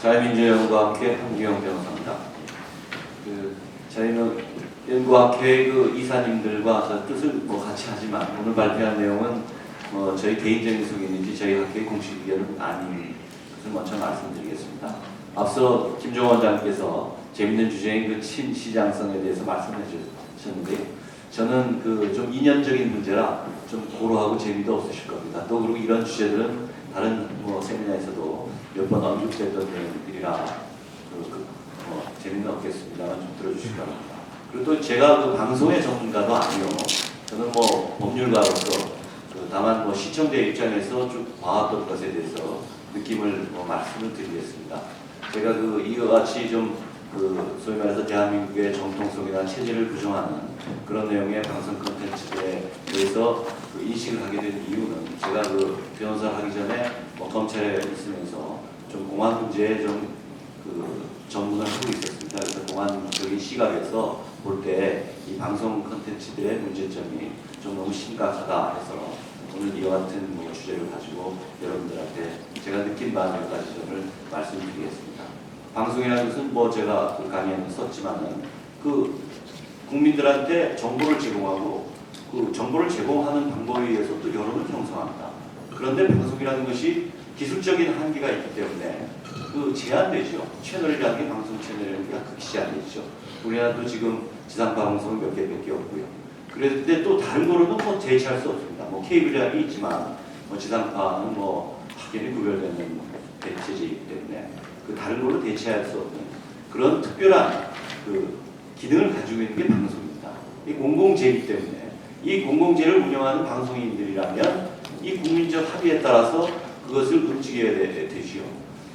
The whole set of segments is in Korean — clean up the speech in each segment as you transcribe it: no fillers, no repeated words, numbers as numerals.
자유민주연구와 함께 한기영 변호사입니다. 저희는 연구학회 이사님들과 뜻을 같이 하지만 오늘 발표한 내용은 저희 개인적인 소견인지 저희 학회의 공식 의견은 아닌 것을 먼저 말씀드리겠습니다. 앞서 김종원 원장님께서 재밌는 주제인 친시장성에 대해서 말씀해 주셨는데 저는 좀 인연적인 문제라 좀 고루하고 재미도 없으실 겁니다. 또 그리고 이런 주제들은 다른 세미나에서도 몇 번 언급됐던 내용들이라 재미는 없겠습니다만 좀 들어주시기 바랍니다. 그리고 또 제가 방송의 전문가도 아니요. 저는 법률가로서 다만 시청자 입장에서 쭉 봐왔던 것에 대해서 느낌을 말씀을 드리겠습니다. 제가 이와 같이 좀 소위 말해서 대한민국의 정통성이나 체제를 부정하는 그런 내용의 방송 콘텐츠에 대해서 인식을 하게 된 이유는 제가 변호사를 하기 전에 검찰에 있으면서 좀 공안 문제에 좀 전문을 하고 있었습니다. 그래서 공안적인 시각에서 볼 때 이 방송 콘텐츠들의 문제점이 좀 너무 심각하다 해서 오늘 이와 같은 주제를 가지고 여러분들한테 제가 느낀 바 몇 가지 점을 말씀드리겠습니다. 방송이라는 것은 제가 강의에는 썼지만은 국민들한테 정보를 제공하고 정보를 제공하는 방법에 의해서 또 여론을 형성합니다. 그런데 방송이라는 것이 기술적인 한계가 있기 때문에 제한되죠. 채널이라는 게 방송 채널이라는 게 극히 제한되죠. 우리나라도 지금 지상파 방송은 몇 개밖에 없고요. 그런데 또 다른 거로는 대체할 수 없습니다. 케이블이라는 게 있지만 지상파는 확연히 구별되는 대체제이기 때문에 다른 걸로 대체할 수 없는 그런 특별한 기능을 가지고 있는 게 방송입니다. 이 공공재이기 때문에 이 공공재를 운영하는 방송인들이라면 이 국민적 합의에 따라서 그것을 움직여야 되지요.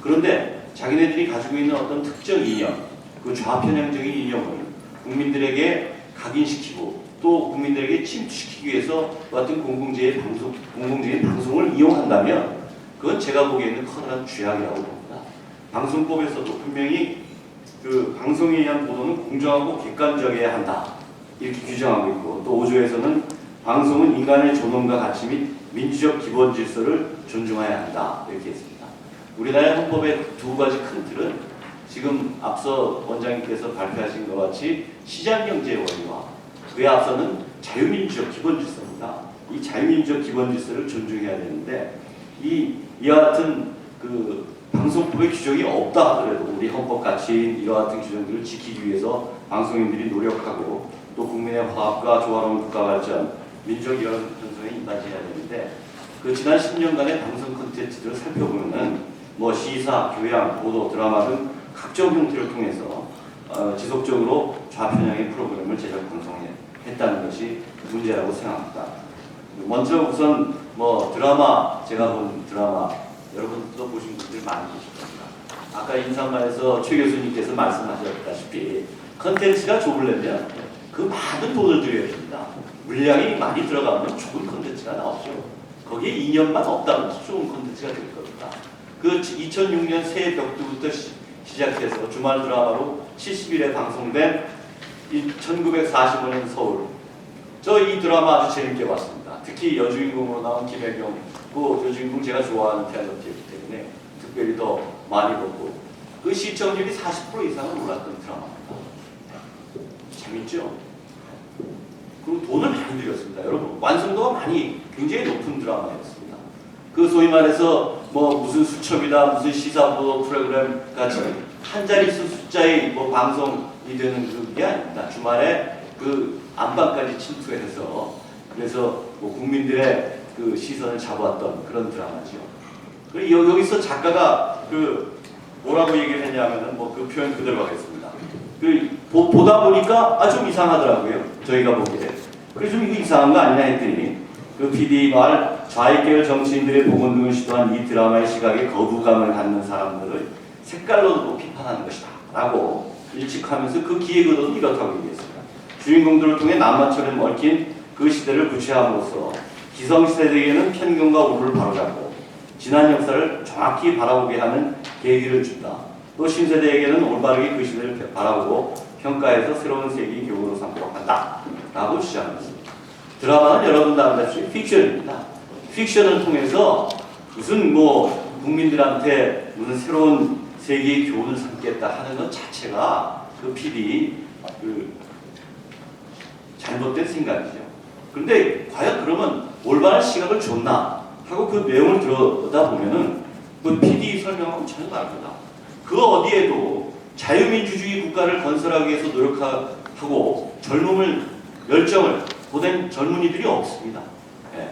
그런데 자기네들이 가지고 있는 어떤 특정 이념, 좌편향적인 이념을 국민들에게 각인시키고 또 국민들에게 침투시키기 위해서 같은 공공재의 공공적인 방송을 이용한다면 그건 제가 보기에는 커다란 죄악이라고 봅니다. 방송법에서도 분명히 방송에 의한 보도는 공정하고 객관적이어야 한다 이렇게 규정하고 있고 또 5조에서는 방송은 인간의 존엄과 가치 및 민주적 기본 질서를 존중해야 한다 이렇게 했습니다. 우리나라의 헌법의 두 가지 큰 틀은 지금 앞서 원장님께서 발표하신 것 같이 시장경제의 원리와 그에 앞서는 자유민주적 기본 질서입니다. 이 자유민주적 기본 질서를 존중해야 되는데 이와 같은 방송법의 규정이 없다 하더라도 우리 헌법 가치인 이와 같은 규정들을 지키기 위해서 방송인들이 노력하고 또 국민의 화합과 조화로운 국가 발전, 민족 여론 형성에 임하셔야 되는데 지난 10년간의 방송 콘텐츠들을 살펴보면은 시사, 교양, 보도, 드라마 등 각종 형태를 통해서 지속적으로 좌편향의 프로그램을 제작 방송했다는 것이 문제라고 생각합니다. 먼저 우선 드라마, 제가 본 드라마 여러분도 보신 분들 많이 계실 겁니다. 아까 인사말에서 최 교수님께서 말씀하셨다시피 컨텐츠가 좋으려면 많은 돈을 들여야 됩니다. 물량이 많이 들어가면 좋은 컨텐츠가 나오죠. 거기에 이념만 없다면 좋은 컨텐츠가 될 겁니다. 2006년 새해 벽두부터 시작해서 주말 드라마로 70일에 방송된 1945년 서울. 이 드라마 아주 재밌게 봤습니다. 특히 여주인공으로 나온 김혜경, 여주인공 제가 좋아하는 탤런트이기 때문에 특별히 더 많이 보고 시청률이 40% 이상은 올랐던 드라마입니다. 재밌죠? 그리고 돈을 많이 들였습니다. 여러분 완성도가 굉장히 높은 드라마였습니다. 소위 말해서 무슨 수첩이다 무슨 시사보도 프로그램 같이 한 자릿수 숫자의 방송이 되는 게 아닙니다. 주말에 안방까지 침투해서 그래서 국민들의 시선을 잡아왔던 그런 드라마죠. 그리고 여기서 작가가 뭐라고 얘기를 했냐면은 그 표현 그대로 하겠습니다. 보다 보니까 좀 이상하더라고요. 저희가 보기에. 그래서 좀 이거 이상한 거 아니냐 했더니 PD 말 좌익계열 정치인들의 복원 등을 시도한 이 드라마의 시각에 거부감을 갖는 사람들을 색깔로도 비판하는 것이다 라고 일축하면서 기획 의도는 이렇다고 얘기했습니다. 주인공들을 통해 낱말처럼 얽힌 시대를 구체함으로써 기성세대에게는 편견과 오류를 바로잡고 지난 역사를 정확히 바라보게 하는 계기를 준다. 또 신세대에게는 올바르게 시대를 바라보고 평가해서 새로운 세계의 교훈으로 삼도록 한다 라고 주장합니다. 드라마는 여러분도 알다시피 픽션입니다. 픽션을 통해서 무슨 국민들한테 무슨 새로운 세계의 교훈을 삼겠다 하는 것 자체가 그 PD 잘못된 생각이죠. 그런데 과연 그러면 올바른 시각을 줬나 하고 그 내용을 들여다보면은 그 PD 설명하고 전혀 다릅니다. 그 어디에도 자유민주주의 국가를 건설하기 위해서 노력하고 젊음을 열정을 보낸 젊은이들이 없습니다. 예.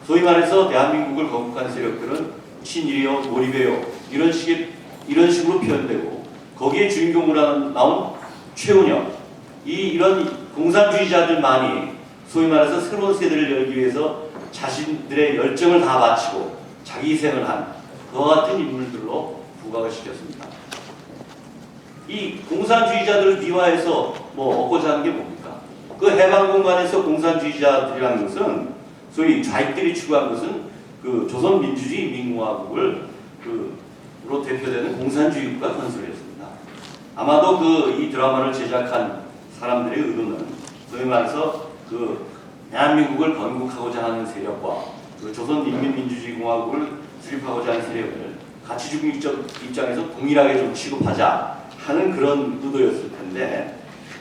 소위 말해서 대한민국을 건국한 세력들은 친일이요, 몰입이요 이런 식으로 표현되고 거기에 주인공으로 나온 최은혁 이런 공산주의자들만이 소위 말해서 새로운 세대를 열기 위해서 자신들의 열정을 다 바치고 자기 희생을 한 그와 같은 인물들로 부각을 시켰습니다. 이 공산주의자들을 미화해서 얻고자 하는 게 뭡니까? 그 해방 공간에서 공산주의자들이라는 것은 소위 좌익들이 추구한 것은 그 조선민주주의 민공화국을 로 대표되는 공산주의 국가 건설이었습니다. 아마도 이 드라마를 제작한 사람들의 의도는 소위 말해서 대한민국을 건국하고자 하는 세력과 조선인민민주주의공화국을 수립하고자 하는 세력을 가치중립적 입장에서 동일하게 좀 취급하자 하는 그런 의도였을 텐데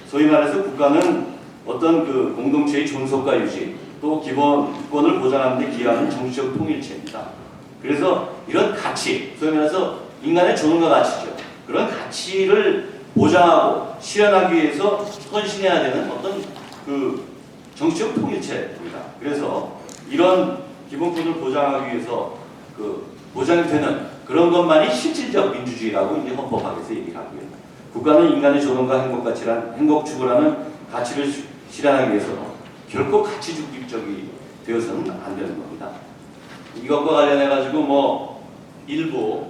소위 말해서 국가는 어떤 공동체의 존속과 유지 또 기본권을 보장하는 데 기여하는 정치적 통일체입니다. 그래서 이런 가치, 소위 말해서 인간의 존엄과 가치죠. 그런 가치를 보장하고 실현하기 위해서 헌신해야 되는 어떤 정치적 통일체입니다. 그래서 이런 기본권을 보장하기 위해서 보장이 되는 그런 것만이 실질적 민주주의라고 이제 헌법학에서 얘기를 하고요. 국가는 인간의 존엄과 행복 추구라는 가치를 실현하기 위해서 결코 가치 중립적이 되어서는 안 되는 겁니다. 이것과 관련해 가지고 일부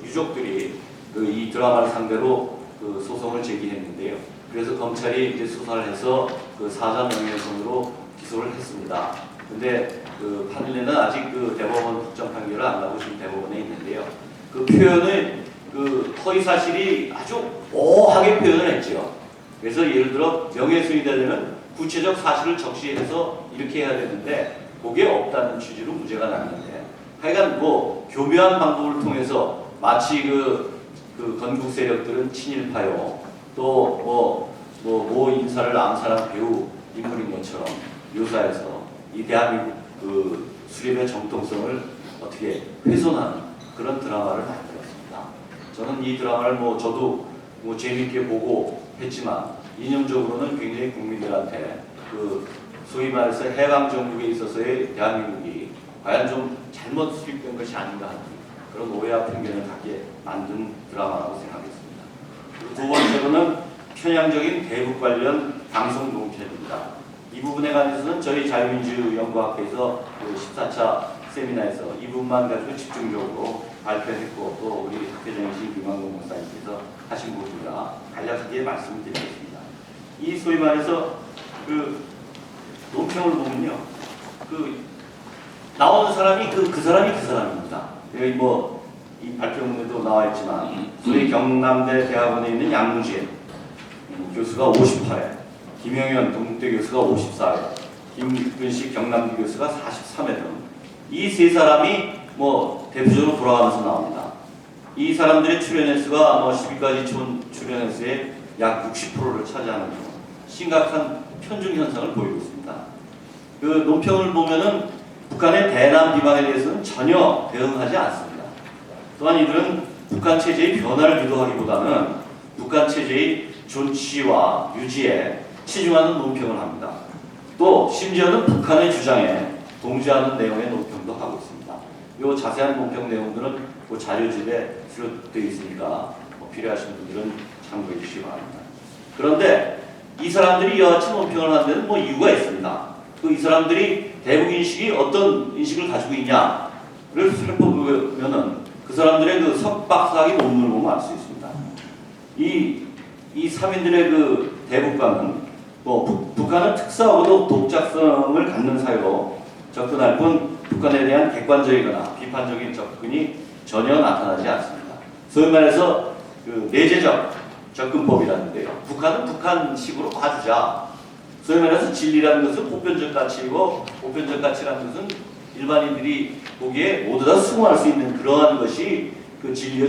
유족들이 이 드라마를 상대로 소송을 제기했는데요. 그래서 검찰이 이제 수사를 해서 사전 명예훼손으로 기소를 했습니다. 근데 판례는 아직 대법원 국정 판결을 안 나고 지금 대법원에 있는데요. 표현을 허위 사실이 아주 오하게 표현을 했죠. 그래서 예를 들어 명예훼손이 되려면 구체적 사실을 적시해서 이렇게 해야 되는데 그게 없다는 취지로 무죄가 났는데 하여간 교묘한 방법을 통해서 마치 건국 세력들은 친일파요 또 모 인사를 암살한 배우 인물인 것처럼 묘사해서 이 대한민국 수립의 정통성을 어떻게 훼손하는 그런 드라마를 만들었습니다. 저는 이 드라마를 저도 재미있게 보고 했지만 이념적으로는 굉장히 국민들한테 소위 말해서 해방 정국에 있어서의 대한민국이 과연 좀 잘못 수립된 것이 아닌가 하는 그런 오해와 편견을 갖게 만든 드라마라고 생각했습니다. 그리고 두 번째로는 편향적인 대북 관련 방송 논평입니다. 이 부분에 관해서는 저희 자유민주연구학회에서 14차 세미나에서 이 부분만 가지고 집중적으로 발표했고 또 우리 학회장이신 김광동 목사님께서 하신 부분이라 간략하게 말씀을 드리겠습니다. 이 소위 말해서 논평을 보면요. 나오는 사람이 그 사람입니다. 여기 이 발표문에도 나와 있지만 소위 경남대 대학원에 있는 양무진 교수가 58회, 김영현 동국대 교수가 54회, 김근식 경남대 교수가 43회 등 이 세 사람이 대표적으로 돌아가면서 나옵니다. 이 사람들의 출연 횟수가 10위까지 출연 횟수의 약 60%를 차지하는 등 심각한 편중 현상을 보이고 있습니다. 논평을 보면은 북한의 대남 비방에 대해서는 전혀 대응하지 않습니다. 또한 이들은 북한 체제의 변화를 유도하기보다는 북한 체제의 존치와 유지에 치중하는 논평을 합니다. 또 심지어는 북한의 주장에 동조하는 내용의 논평도 하고 있습니다. 이 자세한 논평 내용들은 자료집에 수록되어 있으니까 필요하신 분들은 참고해 주시기 바랍니다. 그런데 이 사람들이 이와 같이 논평을 하는 데는 이유가 있습니다. 이 사람들이 대북 인식이 어떤 인식을 가지고 있냐를 살펴보면은 그 사람들의 석박사학의 논문을 보면 알 수 있습니다. 이 3인들의 대북과는 북한은 특수하고도 독자성을 갖는 사회로 접근할 뿐 북한에 대한 객관적이거나 비판적인 접근이 전혀 나타나지 않습니다. 소위 말해서 내재적 접근법이라는데요. 북한은 북한식으로 봐주자. 소위 말해서 진리라는 것은 보편적 가치이고 보편적 가치라는 것은 일반인들이 보기에 모두 다 수긍할 수 있는 그러한 것이 진리의